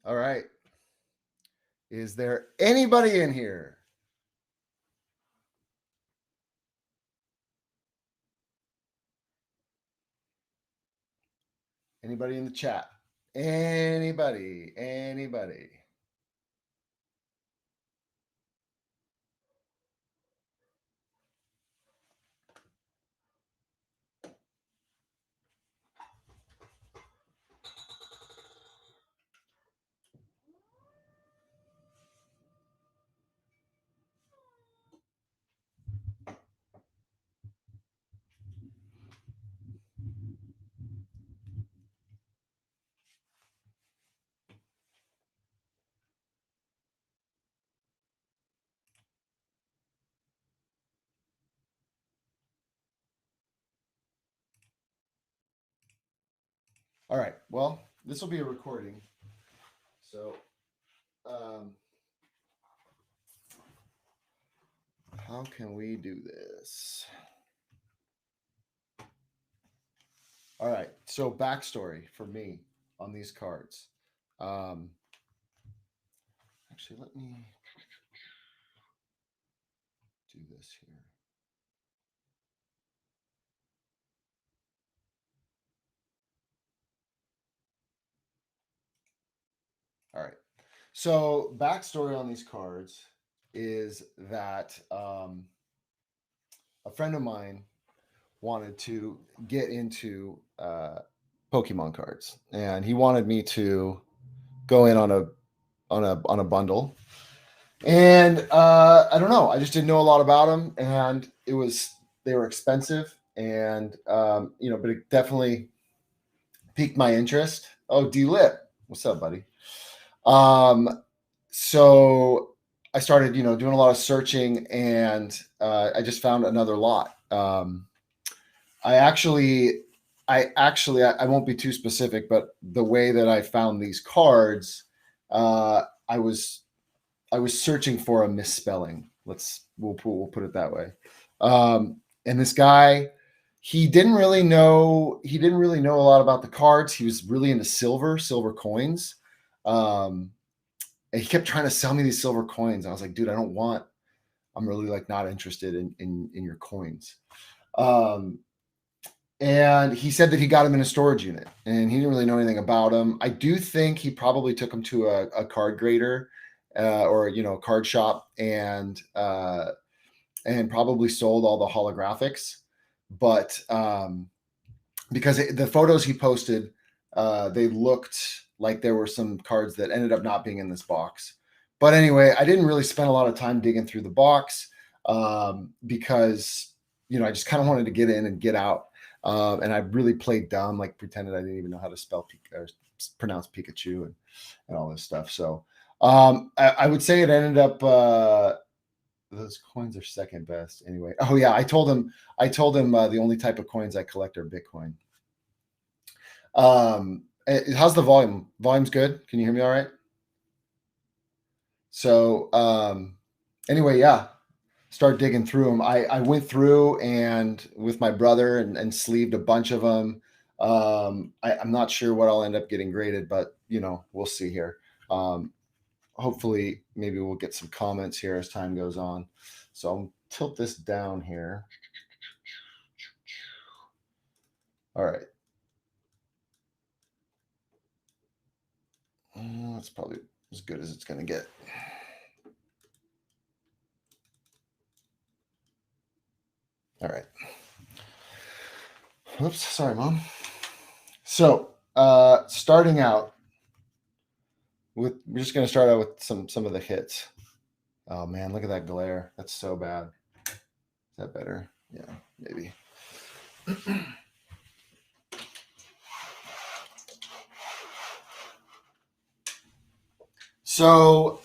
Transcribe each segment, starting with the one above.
All right. Is there anybody in here? Anybody in the chat? Anybody? Anybody? All right. Well, this will be a recording. So, how can we do this? All right. So, backstory for me on these cards. Actually, let me do this here. All right. So, backstory on these cards is that a friend of mine wanted to get into Pokemon cards, and he wanted me to go in on a bundle. And I don't know, I just didn't know a lot about them, and they were expensive, and but it definitely piqued my interest. Oh, D-Lip, what's up, buddy? So I started, doing a lot of searching, and I just found another lot. I won't be too specific, but the way that I found these cards, I was searching for a misspelling. We'll put it that way. And this guy, he didn't really know a lot about the cards. He was really into silver coins. And he kept trying to sell me these silver coins. I was like, dude, I'm really like not interested in your coins. And he said that he got him in a storage unit, and he didn't really know anything about him. I do think he probably took him to a card grader or a card shop, and probably sold all the holographics. But because the photos he posted, they looked like there were some cards that ended up not being in this box. But anyway, I didn't really spend a lot of time digging through the box because I just kind of wanted to get in and get out. And I really played dumb, like pretended I didn't even know how to spell or pronounce Pikachu and all this stuff. So I would say it ended up those coins are second best anyway. Oh yeah, I told him the only type of coins I collect are Bitcoin. How's the volume? Volume's good. Can you hear me all right? So anyway, yeah. Start digging through them. I went through and with my brother and sleeved a bunch of them. I'm not sure what I'll end up getting graded, but we'll see here. Hopefully, maybe we'll get some comments here as time goes on. So I'll tilt this down here. All right. That's probably as good as it's going to get. All right. Oops, sorry, Mom. So, starting out we're just going to start out with some of the hits. Oh man, look at that glare. That's so bad. Is that better? Yeah, maybe. So,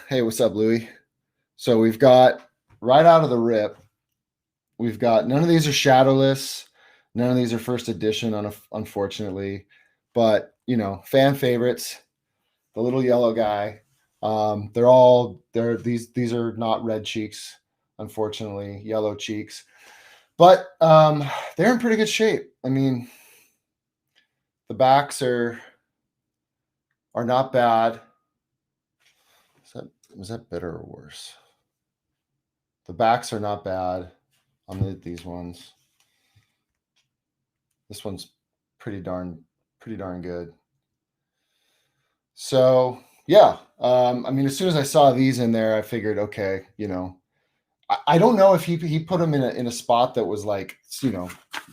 hey, what's up, Louie? So we've got right out of the rip, we've got none of these are shadowless. None of these are first edition, unfortunately. But, fan favorites. The little yellow guy. These are not red cheeks, unfortunately, yellow cheeks. But they're in pretty good shape. I mean, the backs are are not bad. Was that better or worse? The backs are not bad on these ones. This one's pretty darn good. So yeah, I mean, as soon as I saw these in there, I figured, okay, I don't know if he put them in a spot that was like,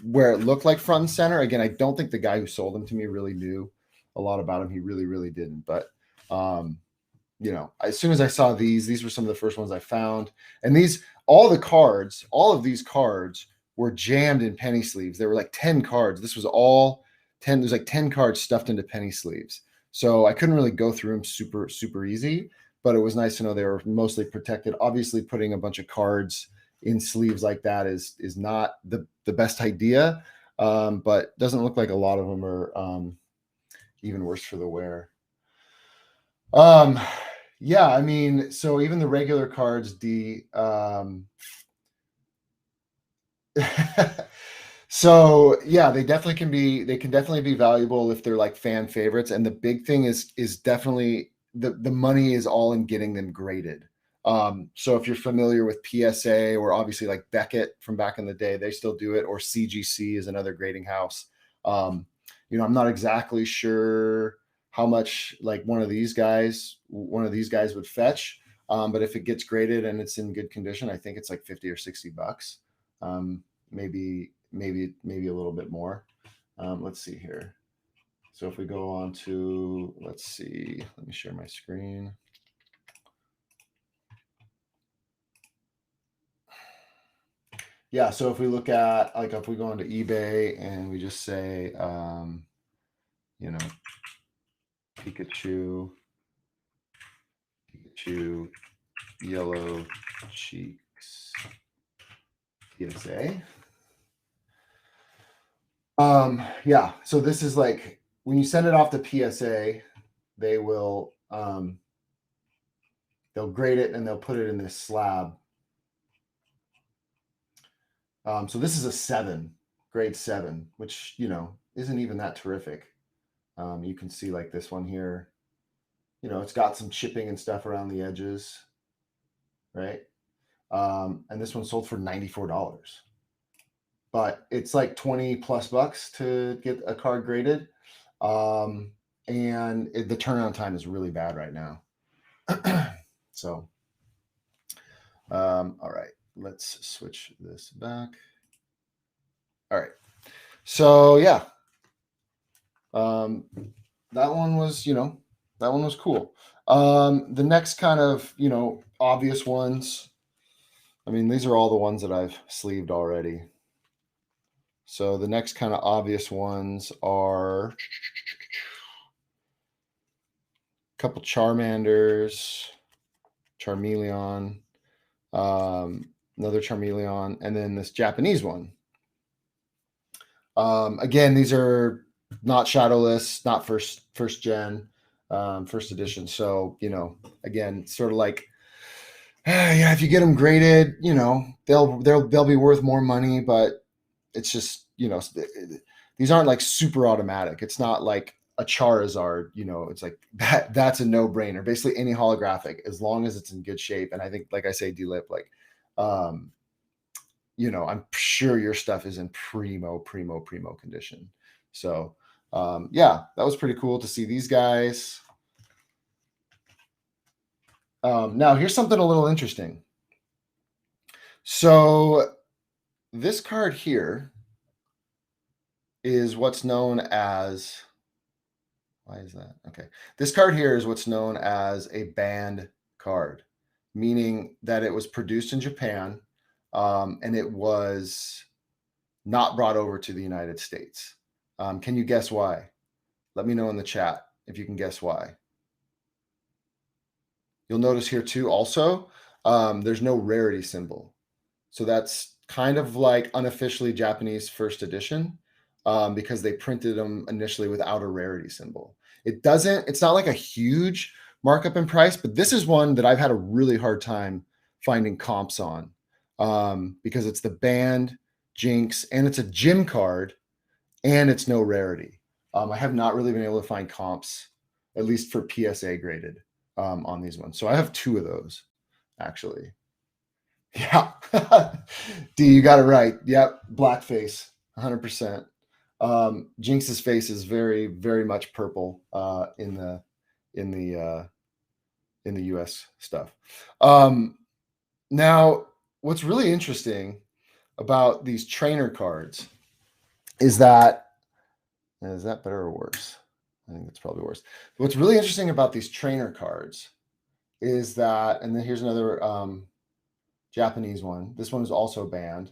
where it looked like front and center. Again, I don't think the guy who sold them to me really knew a lot about him. He really didn't. But as soon as I saw these were some of the first ones I found. And all of these cards were jammed in penny sleeves. There were like 10 cards. This was all 10. There's like 10 cards stuffed into penny sleeves. So I couldn't really go through them super easy, but it was nice to know they were mostly protected. Obviously, putting a bunch of cards in sleeves like that is not the best idea, but doesn't look like a lot of them are even worse for the wear. Yeah, I mean, so even the regular cards, so yeah, they can definitely be valuable if they're like fan favorites. And the big thing is definitely the money is all in getting them graded. So if you're familiar with PSA or obviously like Beckett from back in the day, they still do it, or CGC is another grading house. I'm not exactly sure how much like one of these guys would fetch. But if it gets graded and it's in good condition, I think it's like 50 or $60. Maybe a little bit more. Let's see here. So if we go on to, let's see, let me share my screen. Yeah, so if we look at, like, if we go onto eBay and we just say, Pikachu yellow cheeks PSA. Yeah, so this is like when you send it off to PSA, they will they'll grade it and they'll put it in this slab. So this is a 7, grade 7, which isn't even that terrific. You can see like this one here, it's got some chipping and stuff around the edges, right? And this one sold for $94. But it's like 20 plus bucks to get a card graded. And the turnaround time is really bad right now. So, all right, let's switch this back. All right. So yeah, that one was, cool. The next kind of, obvious ones. I mean, these are all the ones that I've sleeved already. So the next kind of obvious ones are a couple Charmanders, Charmeleon, another Charmeleon, and then this Japanese one. Again, these are not shadowless, not first gen, first edition. So again, sort of like, yeah, if you get them graded, they'll be worth more money, but it's just these aren't like super automatic. It's not like a Charizard. It's like that's a no brainer. Basically, any holographic, as long as it's in good shape. And I think, like I say, D-Lip, like, I'm sure your stuff is in primo condition. So, yeah, that was pretty cool to see these guys. Now, here's something a little interesting. So, this card here is what's known as, why is that? Okay. This card here is what's known as a banned card, meaning that it was produced in Japan, and it was not brought over to the United States. Can you guess why? Let me know in the chat if you can guess why. You'll notice here too also, there's no rarity symbol. So that's kind of like unofficially Japanese first edition, because they printed them initially without a rarity symbol. It's not like a huge markup in price, but this is one that I've had a really hard time finding comps on, because it's the band, Jinx, and it's a gym card, and it's no rarity. I have not really been able to find comps at least for PSA graded on these ones. So I have 2 of those actually. Yeah. D, you got it right. Yep, blackface, 100%. Jinx's face is very, very much purple in the in the uh, in the U.S. stuff. Now, what's really interesting about these trainer cards is that is that better or worse? I think it's probably worse. What's really interesting about these trainer cards is that, and then here's another Japanese one. This one is also banned.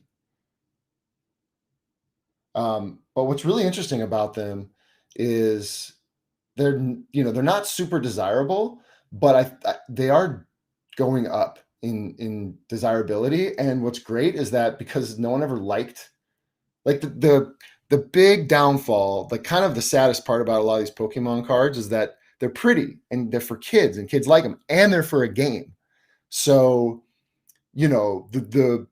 But what's really interesting about them is they're not super desirable, but they are going up in desirability. And what's great is that because no one ever liked like the big downfall, like kind of the saddest part about a lot of these Pokemon cards is that they're pretty and they're for kids and kids like them and they're for a game. So, the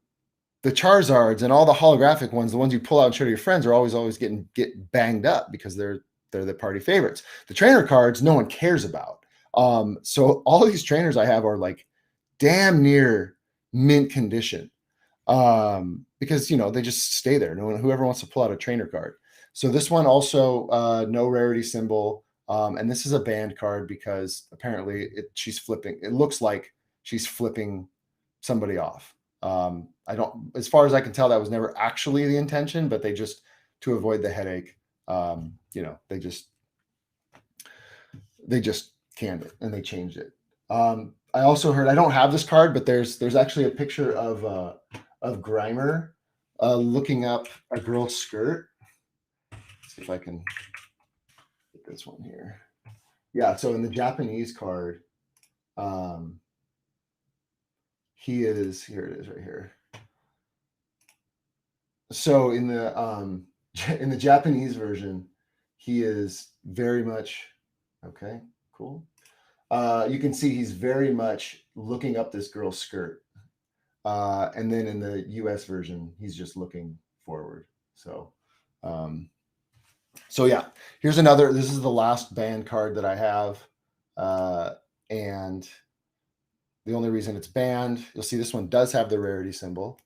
Charizards and all the holographic ones, the ones you pull out and show to your friends, are always get banged up because they're the party favorites. The trainer cards, no one cares about. So all of these trainers I have are like damn near mint condition because they just stay there. No one, whoever wants to pull out a trainer card. So this one also no rarity symbol, and this is a banned card because apparently she's flipping. It looks like she's flipping somebody off. I don't, as far as I can tell, that was never actually the intention, but they just, to avoid the headache, they just canned it and they changed it. I also heard, I don't have this card, but there's actually a picture of Grimer looking up a girl's skirt. Let's see if I can get this one here. Yeah, so in the Japanese card, he is, here it is right here. So in the Japanese version, he is very much okay, cool. You can see he's very much looking up this girl's skirt. And then in the US version, he's just looking forward. So yeah, here's another. This is the last banned card that I have. And the only reason it's banned, you'll see this one does have the rarity symbol.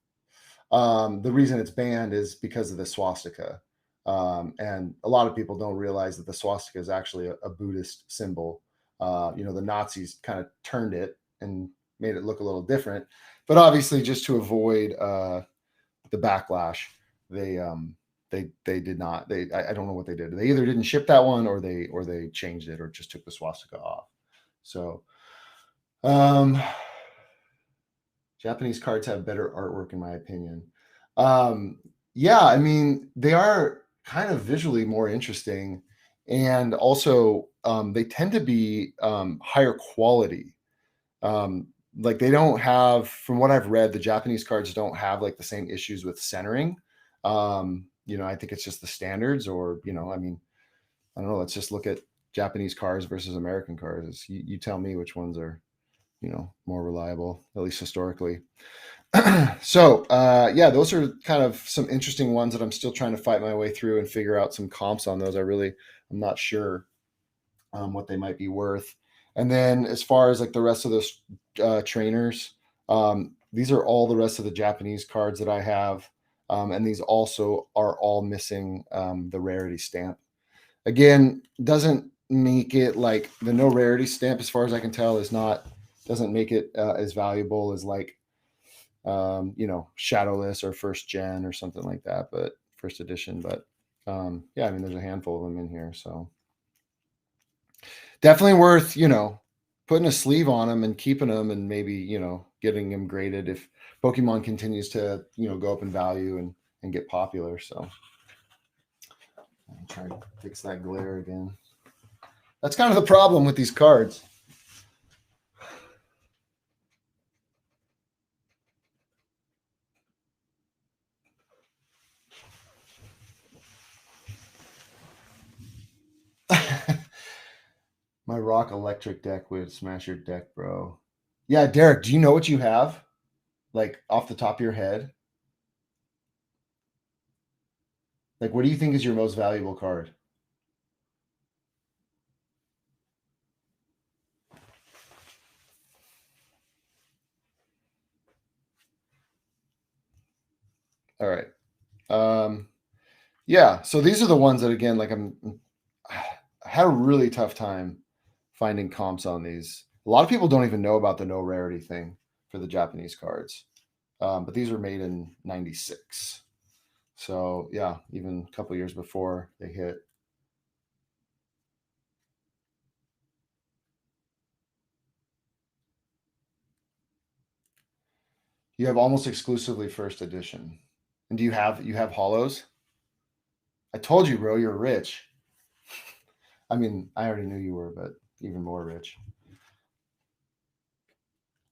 The reason it's banned is because of the swastika. And a lot of people don't realize that the swastika is actually a Buddhist symbol. The Nazis kind of turned it and made it look a little different, but obviously just to avoid the backlash, they did not. I don't know what they did. They either didn't ship that one or they changed it or just took the swastika off. So, Japanese cards have better artwork in my opinion. Yeah, I mean, they are kind of visually more interesting and also they tend to be higher quality. Like they don't have, from what I've read, the Japanese cards don't have like the same issues with centering. I think it's just the standards or, I mean, I don't know. Let's just look at Japanese cars versus American cars. You tell me which ones are, more reliable, at least historically. So yeah, those are kind of some interesting ones that I'm still trying to fight my way through and figure out some comps on those. I'm not sure what they might be worth. And then as far as like the rest of those trainers, these are all the rest of the Japanese cards that I have. And these also are all missing the rarity stamp. Again, doesn't make it like the no rarity stamp, as far as I can tell, doesn't make it as valuable as like Shadowless or first gen or something like that, but first edition. But yeah, I mean, there's a handful of them in here, so definitely worth putting a sleeve on them and keeping them, and maybe getting them graded if Pokemon continues to go up in value and get popular. So I'm trying to fix that glare again. That's kind of the problem with these cards. My rock electric deck would smash your deck, bro. Yeah, Derek, do you know what you have? Like off the top of your head? Like, what do you think is your most valuable card? All right. Yeah. So these are the ones that, again, like I had a really tough time finding comps on these. A lot of people don't even know about the no rarity thing for the Japanese cards. But these were made in 96. So yeah, even a couple years before they hit. You have almost exclusively first edition. And do you have hollows? I told you, bro, you're rich. I mean, I already knew you were, but even more rich.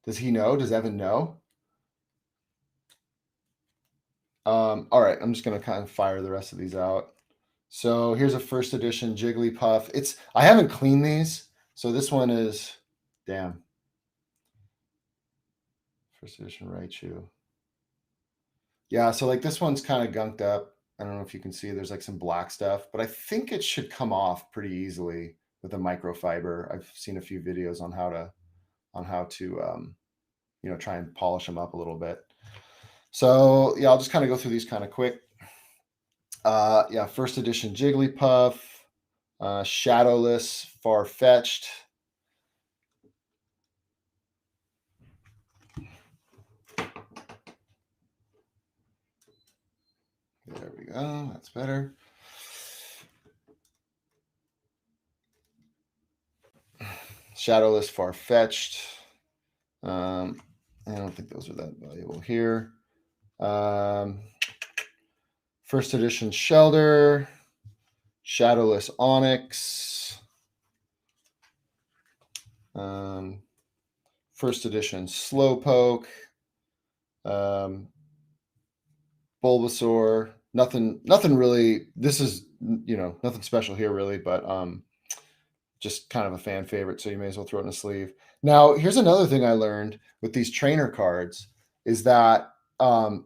Does he know? Does Evan know? All right, I'm just gonna kind of fire the rest of these out. So here's a first edition Jigglypuff. I haven't cleaned these, so this one is damn. First edition Raichu. Yeah, so like this one's kind of gunked up. I don't know if you can see there's like some black stuff, but I think it should come off pretty easily with a microfiber. I've seen a few videos on how to try and polish them up a little bit. So yeah, I'll just kind of go through these kind of quick. Yeah, first edition Jigglypuff, Shadowless, Far-Fetched. There we go. That's better. Shadowless, Far-Fetched. I don't think those are that valuable here. First edition Shelder, Shadowless Onyx. First edition Slowpoke. Bulbasaur. Nothing really. This is nothing special here really, but just kind of a fan favorite, so you may as well throw it in a sleeve. Now, here's another thing I learned with these trainer cards is that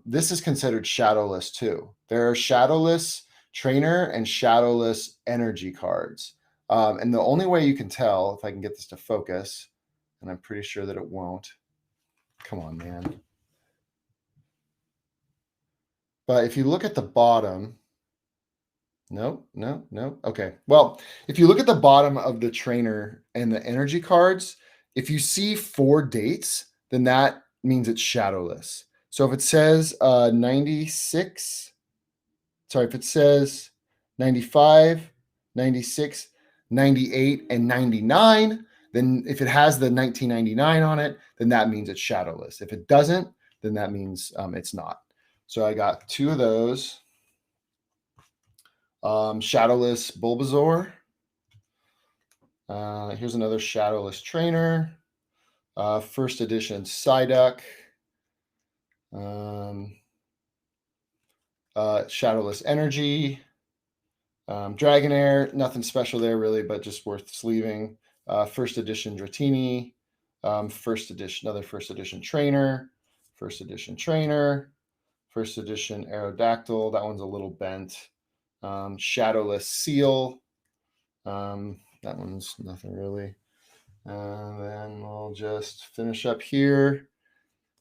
this is considered shadowless too. There are shadowless trainer and shadowless energy cards. And the only way you can tell, if I can get this to focus, and I'm pretty sure that it won't. Come on, man. But if you look at the bottom, no. Okay. Well, if you look at the bottom of the trainer and the energy cards, if you see 4 dates, then that means it's shadowless. So if it says 96, sorry, if it says 95, 96, 98, and 99, then if it has the 1999 on it, then that means it's shadowless. If it doesn't, then that means it's not. So I got 2 of those. Shadowless Bulbasaur. Here's another shadowless trainer. First edition Psyduck. Shadowless Energy. Dragonair, nothing special there really, but just worth sleeving. First edition Dratini. Another first edition trainer. First edition trainer. First edition Aerodactyl. That one's a little bent. Shadowless Seal. That one's nothing really. And then we'll just finish up here.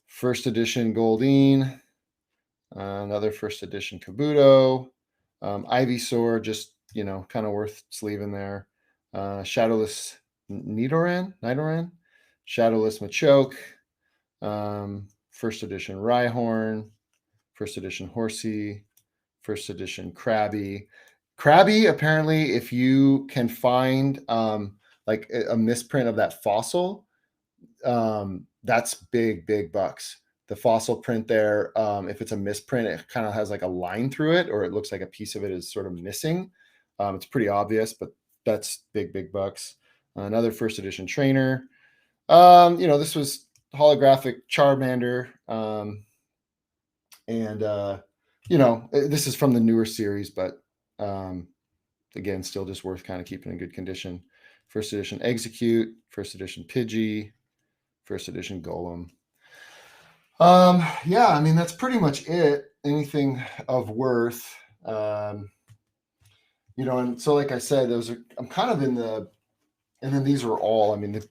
First edition Goldeen. Another first edition Kabuto. Ivysaur, just, kind of worth sleeving there. Shadowless Nidoran. Shadowless Machoke. First edition Rhyhorn. First edition Horsey. First edition Krabby. Krabby, apparently, if you can find like a misprint of that fossil, that's big bucks. The fossil print there, if it's a misprint, it kind of has like a line through it, or it looks like a piece of it is sort of missing. It's pretty obvious, but that's big bucks. Another first edition trainer. This was holographic Charmander. This is from the newer series, but again, still just worth kind of keeping in good condition. First edition Execute, first edition Pidgey, first edition Golem. Yeah, I mean, that's pretty much it. Anything of worth. And so like I said, I'm kind of in the, and then these are all, I mean,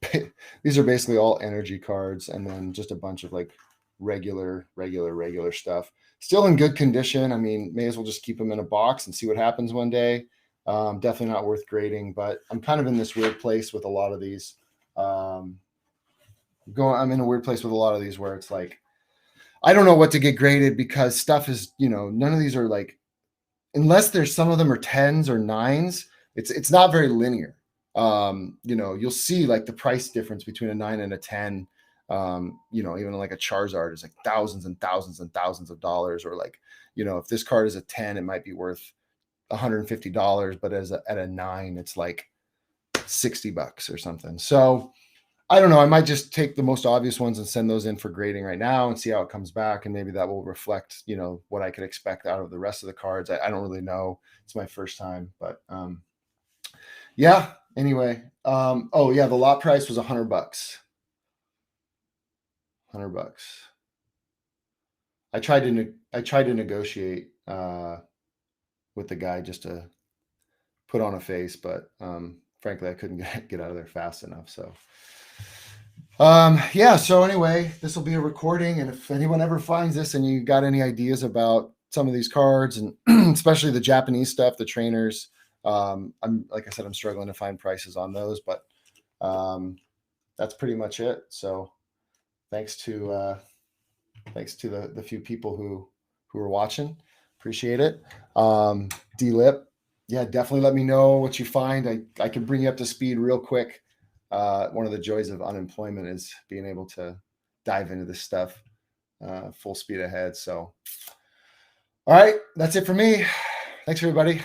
these are basically all energy cards, and then just a bunch of like regular stuff. still in good condition. I mean, may as well just keep them in a box and see what happens one day. Definitely not worth grading, but I'm kind of in this weird place with a lot of these. I'm in a weird place with a lot of these where it's like, I don't know what to get graded because stuff is, none of these are like, unless there's some of them are 10s or 9s, it's not very linear. You'll see like the price difference between a 9 and a 10. Even like a Charizard is like thousands and thousands and thousands of dollars, or like, if this card is a 10, it might be worth $150, but at a 9, it's like $60 or something. So I don't know. I might just take the most obvious ones and send those in for grading right now and see how it comes back. And maybe that will reflect, what I could expect out of the rest of the cards. I don't really know. It's my first time, but yeah. Anyway, oh yeah, the lot price was $100. $100. I tried to negotiate with the guy just to put on a face, but frankly, I couldn't get out of there fast enough. So yeah, so anyway, this will be a recording, and if anyone ever finds this and you got any ideas about some of these cards, and especially the Japanese stuff, the trainers, I'm like I said, I'm struggling to find prices on those, but that's pretty much it. So thanks to the few people who are watching. Appreciate it. D-Lip, yeah, definitely let me know what you find. I can bring you up to speed real quick. One of the joys of unemployment is being able to dive into this stuff full speed ahead. So, all right, that's it for me. Thanks, everybody.